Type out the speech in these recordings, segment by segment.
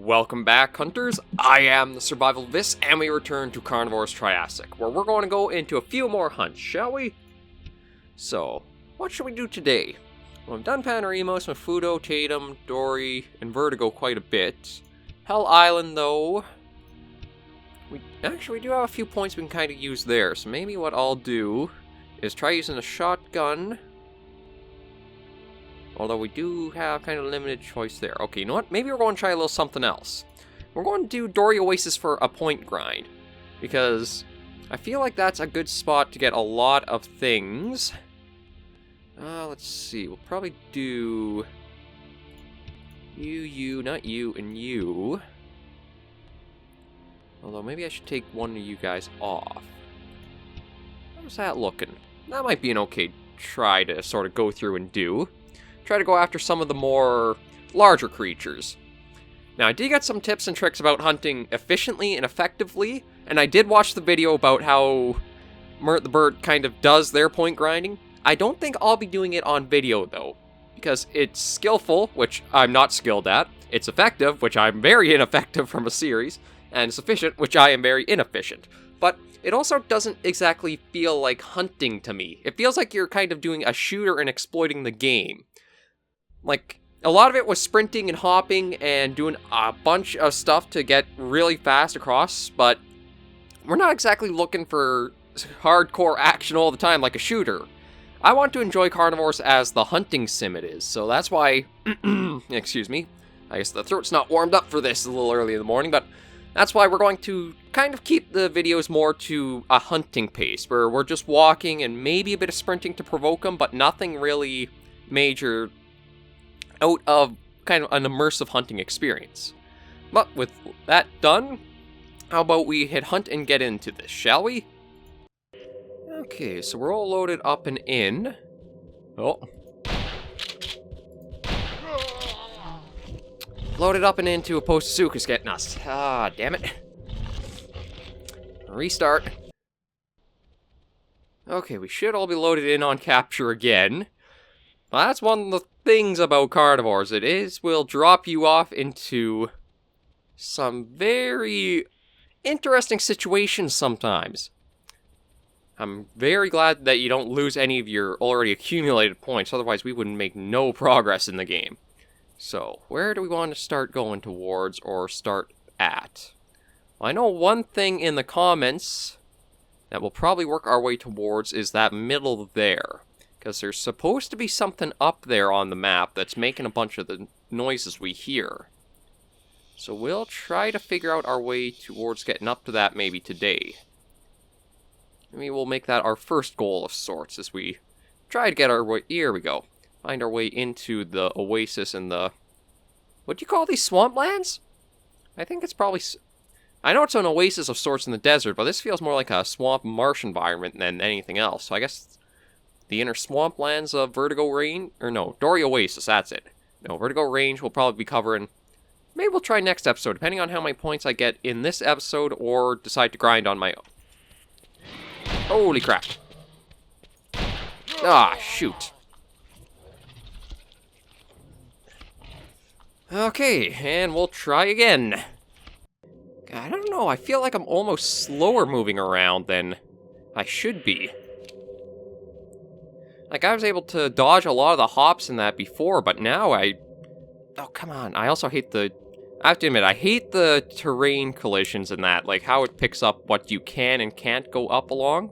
Welcome back, hunters. I am the SurvivalVis, and we return to Carnivores Triassic, where we're going to go into a few more hunts, shall we? So, what should we do today? Well, I've done Panoramos, Mafudo, Tatum, Dory, and Vertigo quite a bit. Hell Island, though, we do have a few points we can kind of use there, so maybe what I'll do is try using a shotgun. Although we do have kind of limited choice there. Okay, you know what? Maybe we're going to try a little something else. We're going to do Dory Oasis for a point grind. Because I feel like that's a good spot to get a lot of things. Let's see. We'll probably do you, not you, and you. Although maybe I should take one of you guys off. How's that looking? That might be an okay try to sort of go through and do. Try to go after some of the more larger creatures. Now, I did get some tips and tricks about hunting efficiently and effectively, and I did watch the video about how Mert the Bird kind of does their point grinding. I don't think I'll be doing it on video, though, because it's skillful, which I'm not skilled at, it's effective, which I'm very ineffective from a series, and it's efficient, which I am very inefficient. But it also doesn't exactly feel like hunting to me. It feels like you're kind of doing a shooter and exploiting the game. Like, a lot of it was sprinting and hopping and doing a bunch of stuff to get really fast across, but we're not exactly looking for hardcore action all the time like a shooter. I want to enjoy Carnivores as the hunting sim it is, so that's why, excuse me, I guess the throat's not warmed up for this a little early in the morning, but that's why we're going to kind of keep the videos more to a hunting pace, where we're just walking and maybe a bit of sprinting to provoke them, but nothing really major out of kind of an immersive hunting experience. But with that done, how about we hit hunt and get into this, shall we? Okay, so we're all loaded up and in. Oh. Loaded up and into a post-Suka's getting us. Ah, damn it. Restart. Okay, we should all be loaded in on capture again. Well, that's one of the things about Carnivores. Will drop you off into some very interesting situations sometimes. I'm very glad that you don't lose any of your already accumulated points, otherwise we would make no progress in the game. So, where do we want to start going towards, or start at? Well, I know one thing in the comments that we'll probably work our way towards is that middle there. Because there's supposed to be something up there on the map that's making a bunch of the noises we hear. So we'll try to figure out our way towards getting up to that maybe today. Maybe we'll make that our first goal of sorts as we try to get our way... Here we go. Find our way into the oasis and the... What do you call these, swamplands? I think it's probably... I know it's an oasis of sorts in the desert, but this feels more like a swamp marsh environment than anything else. So I guess... The inner swamplands of Vertigo Range, or no, Dory Oasis, that's it. No, Vertigo Range we'll probably be covering. Maybe we'll try next episode, depending on how many points I get in this episode, or decide to grind on my own. Holy crap. Ah, shoot. Okay, and we'll try again. I don't know, I feel like I'm almost slower moving around than I should be. Like, I was able to dodge a lot of the hops in that before, but now oh, come on. I also hate I have to admit, I hate the terrain collisions in that. Like, how it picks up what you can and can't go up along.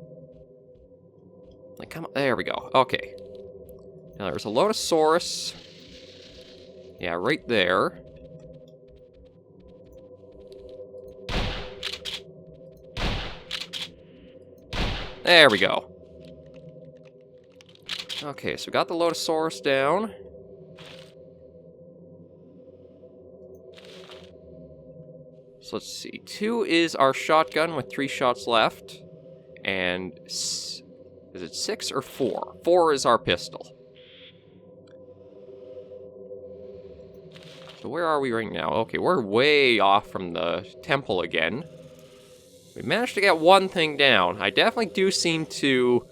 Like, come on. There we go. Okay. Now, there's a Lotosaurus. Yeah, right there. There we go. Okay, so we got the Lotosaurus down. So let's see. 2 is our shotgun with 3 shots left. And is it 6 or 4? 4 is our pistol. So where are we right now? Okay, we're way off from the temple again. We managed to get one thing down. I definitely do seem to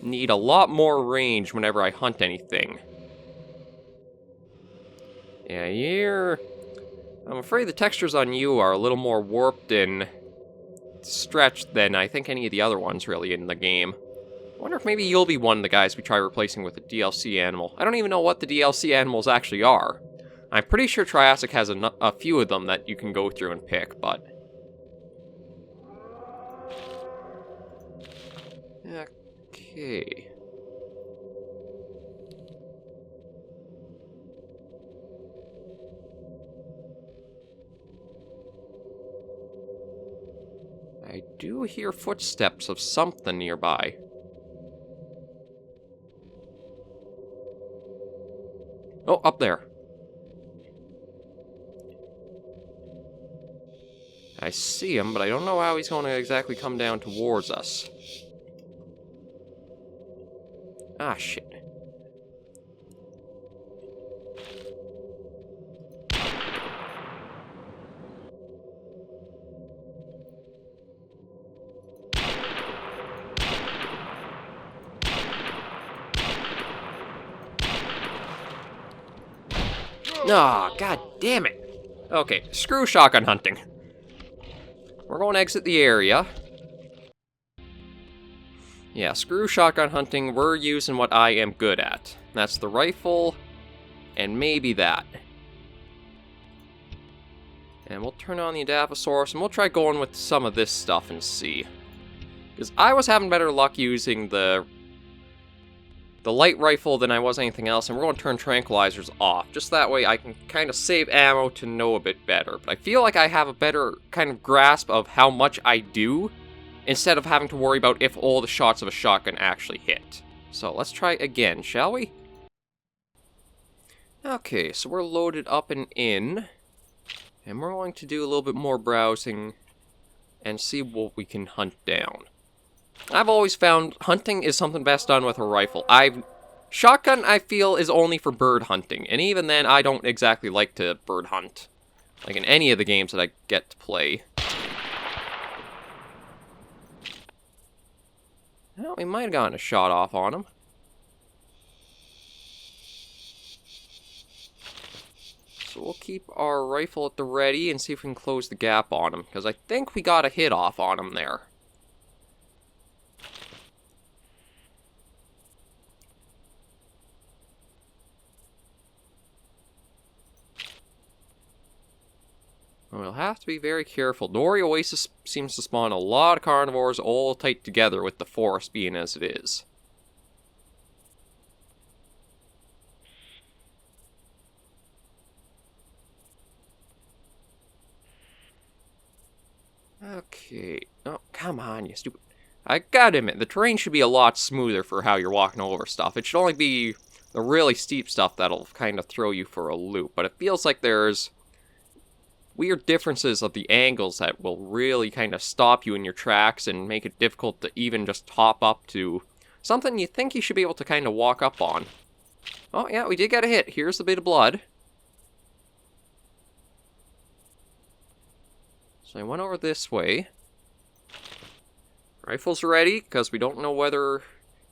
need a lot more range whenever I hunt anything. Yeah, I'm afraid the textures on you are a little more warped and stretched than I think any of the other ones really in the game. I wonder if maybe you'll be one of the guys we try replacing with a DLC animal. I don't even know what the DLC animals actually are. I'm pretty sure Triassic has a few of them that you can go through and pick, but... Okay... I do hear footsteps of something nearby. Oh, up there. I see him, but I don't know how he's going to exactly come down towards us. Ah, shit. Ah, god damn it. Okay, screw shotgun hunting. We're going to exit the area. Yeah, screw shotgun hunting. We're using what I am good at. That's the rifle, and maybe that. And we'll turn on the Adaposaurus, and we'll try going with some of this stuff and see. Because I was having better luck using the light rifle than I was anything else, and we're going to turn tranquilizers off. Just that way I can kind of save ammo to know a bit better. But I feel like I have a better kind of grasp of how much I do, instead of having to worry about if all the shots of a shotgun actually hit. So let's try again, shall we? Okay, so we're loaded up and in. And we're going to do a little bit more browsing and see what we can hunt down. I've always found hunting is something best done with a rifle. Shotgun, I feel, is only for bird hunting. And even then, I don't exactly like to bird hunt. Like in any of the games that I get to play. Well, we might have gotten a shot off on him. So we'll keep our rifle at the ready and see if we can close the gap on him. Because I think we got a hit off on him there. We'll have to be very careful. Dory Oasis seems to spawn a lot of carnivores all tight together with the forest being as it is. Okay. Oh, come on, you stupid... I gotta admit, the terrain should be a lot smoother for how you're walking over stuff. It should only be the really steep stuff that'll kind of throw you for a loop. But it feels like there's weird differences of the angles that will really kind of stop you in your tracks and make it difficult to even just hop up to something you think you should be able to kind of walk up on. Oh yeah, we did get a hit. Here's a bit of blood. So I went over this way. Rifle's ready, because we don't know whether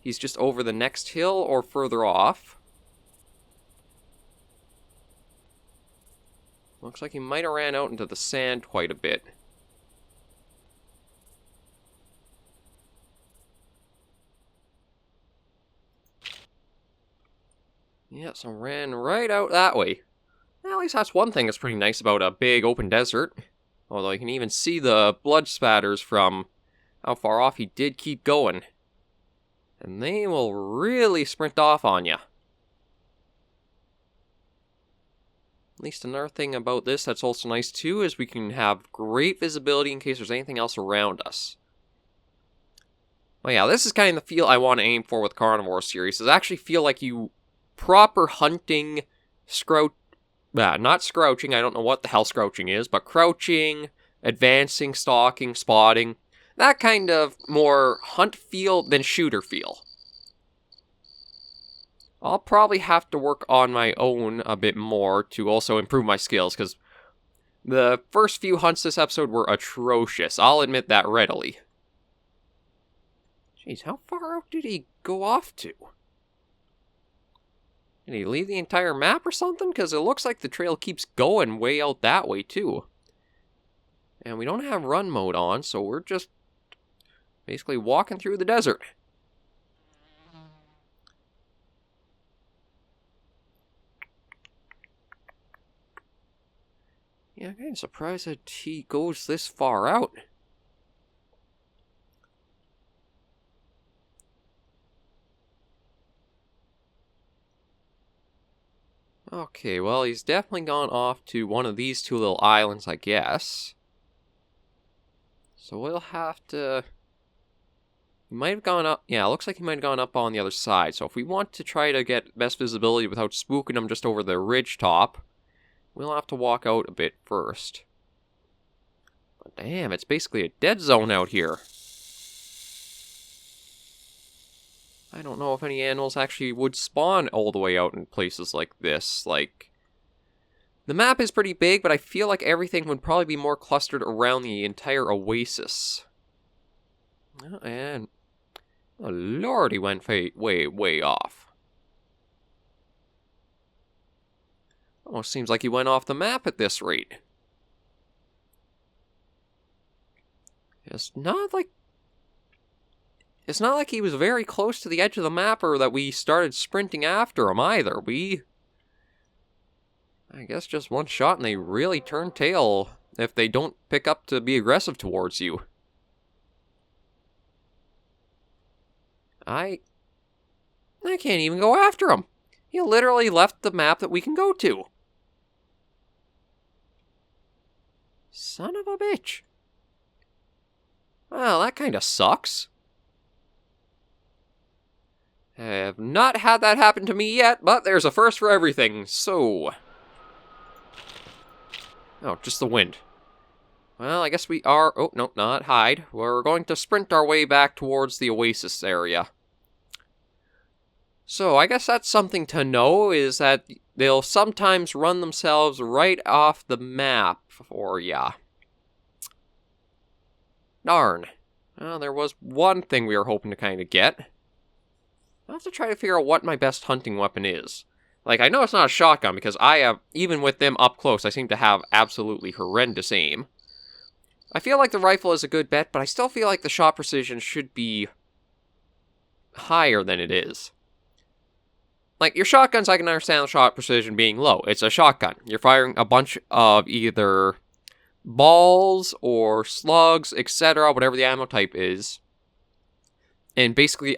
he's just over the next hill or further off. Looks like he might have ran out into the sand quite a bit. Yeah, so ran right out that way. Well, at least that's one thing that's pretty nice about a big open desert. Although you can even see the blood spatters from how far off he did keep going. And they will really sprint off on you. At least another thing about this that's also nice too is we can have great visibility in case there's anything else around us. Well yeah, this is kind of the feel I want to aim for with Carnivore series. Is actually feel like you proper hunting, not scrouching, I don't know what the hell scrouching is, but crouching, advancing, stalking, spotting. That kind of more hunt feel than shooter feel. I'll probably have to work on my own a bit more to also improve my skills, because the first few hunts this episode were atrocious. I'll admit that readily. Jeez, how far out did he go off to? Did he leave the entire map or something? Because it looks like the trail keeps going way out that way, too. And we don't have run mode on, so we're just basically walking through the desert. Yeah, I'm kind of surprised that he goes this far out. Okay, well, he's definitely gone off to one of these two little islands, I guess. So we'll have to... He might have gone up... Yeah, it looks like he might have gone up on the other side. So if we want to try to get best visibility without spooking him just over the ridge top, we'll have to walk out a bit first. But damn, it's basically a dead zone out here. I don't know if any animals actually would spawn all the way out in places like this. Like, the map is pretty big, but I feel like everything would probably be more clustered around the entire oasis. Oh, and... Oh, Lord, he went way off. Almost seems like he went off the map at this rate. It's not like he was very close to the edge of the map or that we started sprinting after him either. I guess just one shot and they really turn tail if they don't pick up to be aggressive towards you. I can't even go after him. He literally left the map that we can go to. Son of a bitch. Well, that kind of sucks. I have not had that happen to me yet, but there's a first for everything, so... Oh, just the wind. Well, I guess we are... Oh, no, not hide. We're going to sprint our way back towards the oasis area. So, I guess that's something to know, is that they'll sometimes run themselves right off the map for ya. Darn. Well, there was one thing we were hoping to kind of get. I'll have to try to figure out what my best hunting weapon is. Like, I know it's not a shotgun, because I have, even with them up close, I seem to have absolutely horrendous aim. I feel like the rifle is a good bet, but I still feel like the shot precision should be higher than it is. Like, your shotguns, I can understand the shot precision being low. It's a shotgun. You're firing a bunch of either balls or slugs, etc., whatever the ammo type is. And basically,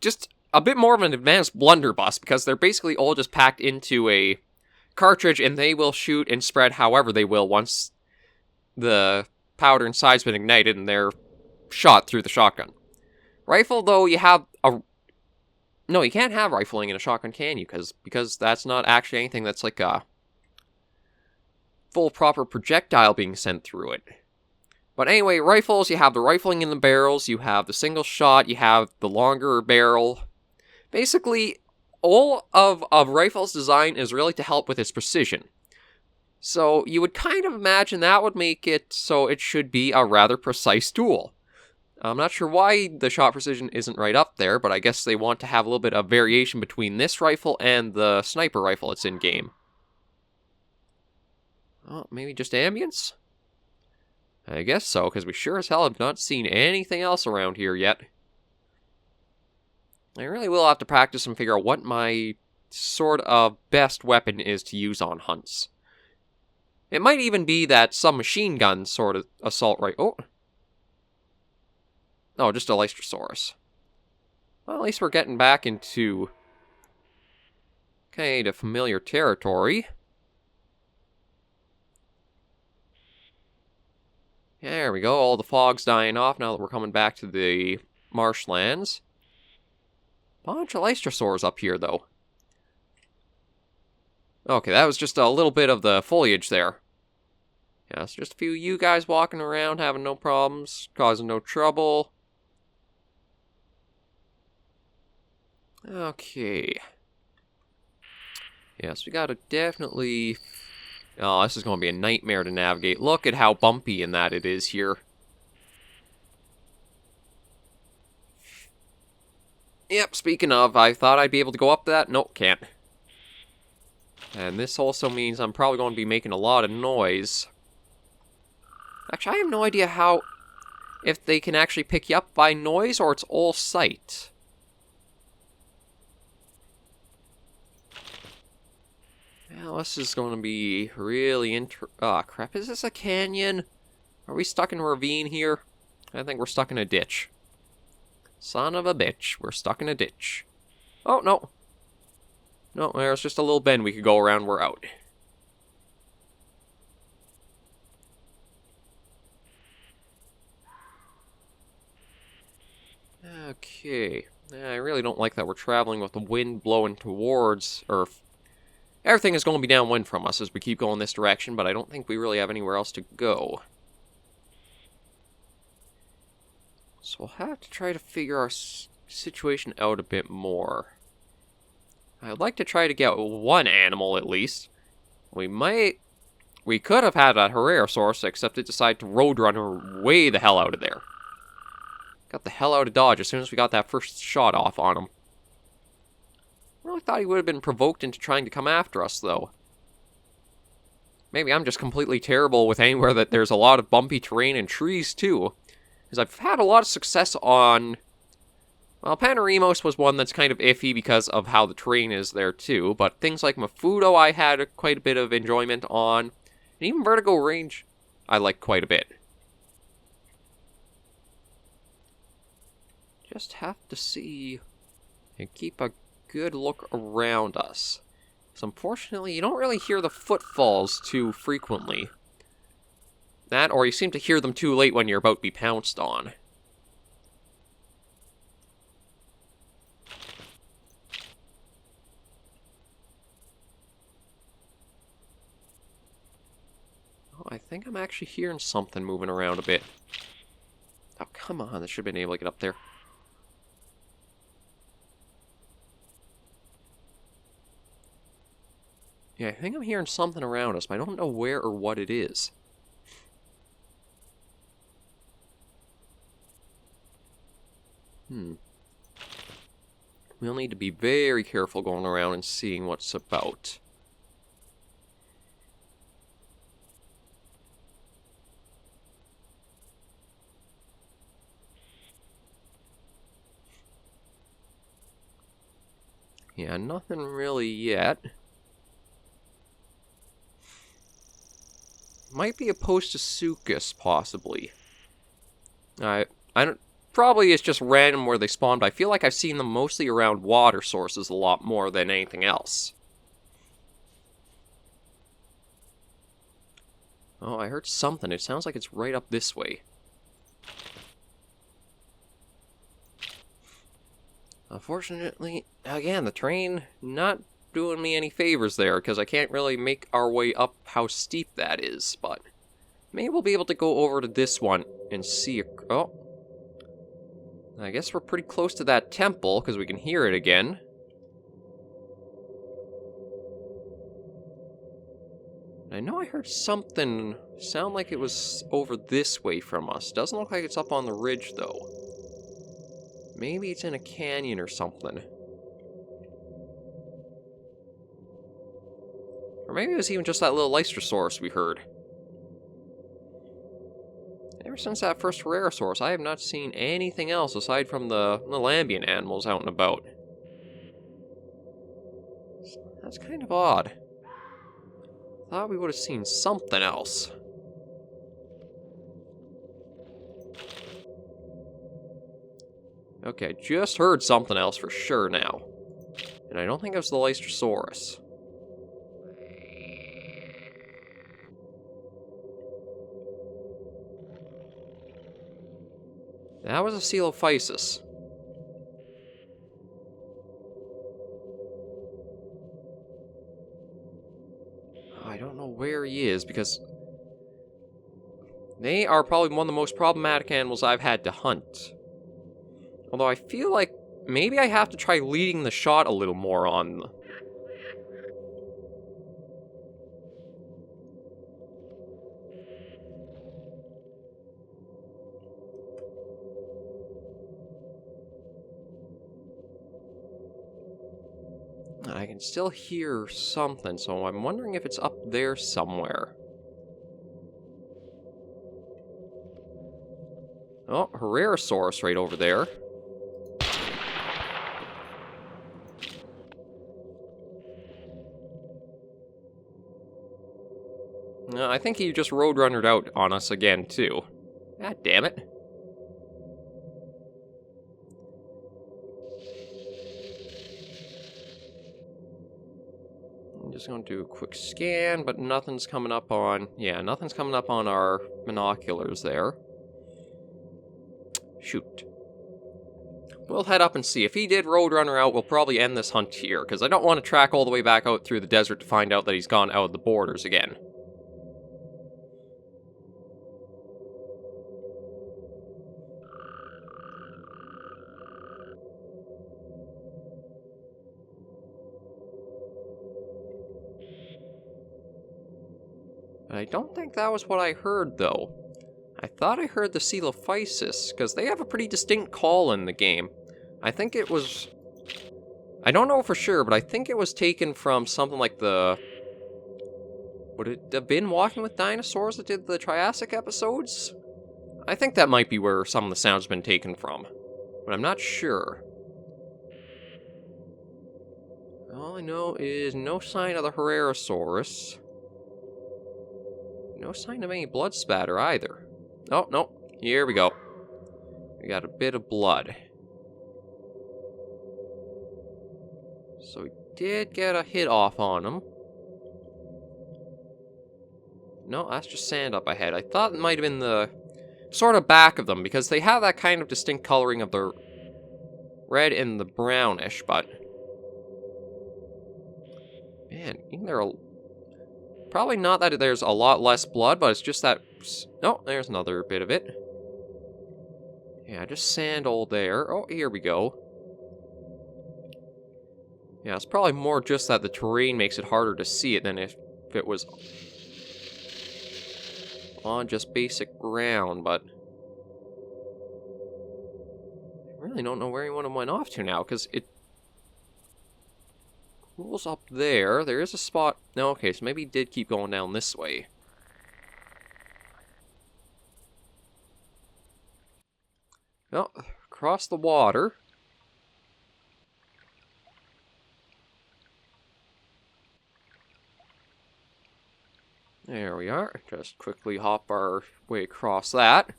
just a bit more of an advanced blunderbuss, because they're basically all just packed into a cartridge, and they will shoot and spread however they will once the powder inside's been ignited and they're shot through the shotgun. Rifle, though, you have a... No, you can't have rifling in a shotgun, can you? Because that's not actually anything that's like a full proper projectile being sent through it. But anyway, rifles, you have the rifling in the barrels, you have the single shot, you have the longer barrel. Basically, all of rifle's design is really to help with its precision. So you would kind of imagine that would make it so it should be a rather precise tool. I'm not sure why the shot precision isn't right up there, but I guess they want to have a little bit of variation between this rifle and the sniper rifle that's in-game. Oh, maybe just ambience? I guess so, because we sure as hell have not seen anything else around here yet. I really will have to practice and figure out what my sort of best weapon is to use on hunts. It might even be that submachine gun sort of assault rifle. Oh, just a Lystrosaurus. Well, at least we're getting back into kind of familiar territory. There we go, all the fog's dying off now that we're coming back to the marshlands. Bunch of Lystrosaurs up here, though. Okay, that was just a little bit of the foliage there. Yeah, it's just a few of you guys walking around, having no problems, causing no trouble. Okay. Yes, we gotta definitely... Oh, this is gonna be a nightmare to navigate. Look at how bumpy and that it is here. Yep, speaking of, I thought I'd be able to go up that. Nope, can't. And this also means I'm probably going to be making a lot of noise. Actually, I have no idea how... if they can actually pick you up by noise or it's all sight. Well, this is going to be really oh, crap. Is this a canyon? Are we stuck in a ravine here? I think we're stuck in a ditch. Son of a bitch. We're stuck in a ditch. Oh, no. No, there's just a little bend we could go around. We're out. Okay. I really don't like that we're traveling with the wind blowing towards... or everything is going to be downwind from us as we keep going this direction, but I don't think we really have anywhere else to go. So we'll have to try to figure our situation out a bit more. I'd like to try to get one animal at least. We could have had a Herrerasaurus, except it decided to roadrunner way the hell out of there. Got the hell out of Dodge as soon as we got that first shot off on him. I really thought he would have been provoked into trying to come after us, though. Maybe I'm just completely terrible with anywhere that there's a lot of bumpy terrain and trees, too. Because I've had a lot of success on... well, Panoremos was one that's kind of iffy because of how the terrain is there, too. But things like Mafudo I had quite a bit of enjoyment on. And even Vertigo Range I like quite a bit. Just have to see and keep a good look around us. So unfortunately, you don't really hear the footfalls too frequently. That, or you seem to hear them too late when you're about to be pounced on. Oh, I think I'm actually hearing something moving around a bit. Oh, come on, I should have been able to get up there. Yeah, I think I'm hearing something around us, but I don't know where or what it is. We'll need to be very careful going around and seeing what's about. Yeah, nothing really yet. Might be a Postosuchus, possibly. I don't... probably it's just random where they spawn, but I feel like I've seen them mostly around water sources a lot more than anything else. Oh, I heard something. It sounds like it's right up this way. Unfortunately, again, the train not doing me any favors there, because I can't really make our way up how steep that is, but maybe we'll be able to go over to this one and see... oh. I guess we're pretty close to that temple, because we can hear it again. I know I heard something sound like it was over this way from us. Doesn't look like it's up on the ridge, though. Maybe it's in a canyon or something. Or maybe it was even just that little Lystrosaurus we heard. Ever since that first Herrerasaurus, I have not seen anything else aside from the little ambient animals out and about. That's kind of odd. Thought we would have seen something else. Okay, just heard something else for sure now. And I don't think it was the Lystrosaurus. That was a Coelophysis. I don't know where he is, because they are probably one of the most problematic animals I've had to hunt. Although I feel like maybe I have to try leading the shot a little more on them. I can still hear something, so I'm wondering if it's up there somewhere. Oh, Herrerasaurus right over there. No, I think he just roadrunnered out on us again, too. God damn it. I'm just going to do a quick scan, but nothing's coming up on... Yeah, nothing's coming up on our binoculars there. Shoot. We'll head up and see. If he did roadrunner out, we'll probably end this hunt here, because I don't want to track all the way back out through the desert to find out that he's gone out of the borders again. But I don't think that was what I heard, though. I thought I heard the Coelophysis, because they have a pretty distinct call in the game. I think it was... I don't know for sure, but I think it was taken from something like the... Would it have been Walking with Dinosaurs that did the Triassic episodes? I think that might be where some of the sounds have been taken from, but I'm not sure. All I know is no sign of the Herrerasaurus. No sign of any blood spatter either. Oh, no. Here we go. We got a bit of blood. So we did get a hit off on him. No, that's just sand up ahead. I thought it might have been the sort of back of them, because they have that kind of distinct coloring of the red and the brownish, but... Man, isn't there a... Probably not that there's a lot less blood, but it's just that... Oh, there's another bit of it. Yeah, just sand all there. Oh, here we go. Yeah, it's probably more just that the terrain makes it harder to see it than if it was on just basic ground, but... I really don't know where anyone of them went off to now, because it... Pool's up there. There is a spot... No, okay, so maybe he did keep going down this way. Oh, across the water. There we are. Just quickly hop our way across that.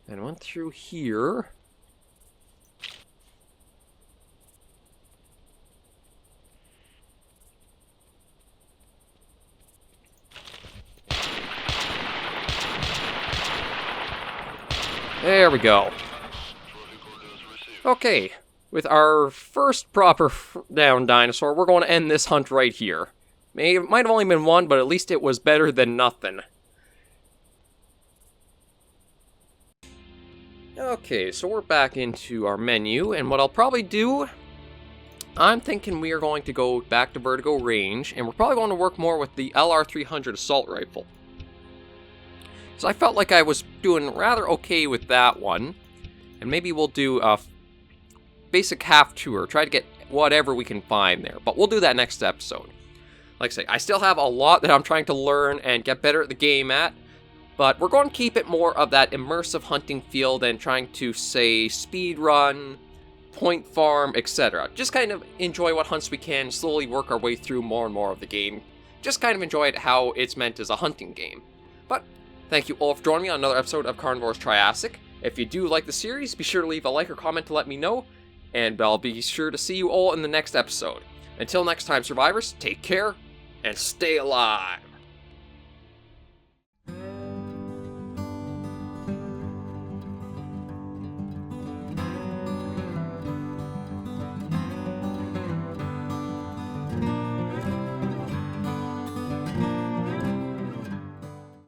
And went through here. There we go. Okay, with our first proper down dinosaur, we're going to end this hunt right here. It might have only been one, but at least it was better than nothing. Okay, so we're back into our menu, and what I'll probably do, I'm thinking we are going to go back to Vertigo Range, and we're probably going to work more with the LR300 assault rifle. So I felt like I was doing rather okay with that one, and maybe we'll do a basic half tour, try to get whatever we can find there, but we'll do that next episode. Like I say, I still have a lot that I'm trying to learn and get better at the game at, but we're going to keep it more of that immersive hunting feel than trying to, say, speed run, point farm, etc. Just kind of enjoy what hunts we can, slowly work our way through more and more of the game. Just kind of enjoy it how it's meant as a hunting game. But thank you all for joining me on another episode of Carnivores Triassic. If you do like the series, be sure to leave a like or comment to let me know, and I'll be sure to see you all in the next episode. Until next time, survivors, take care, and stay alive!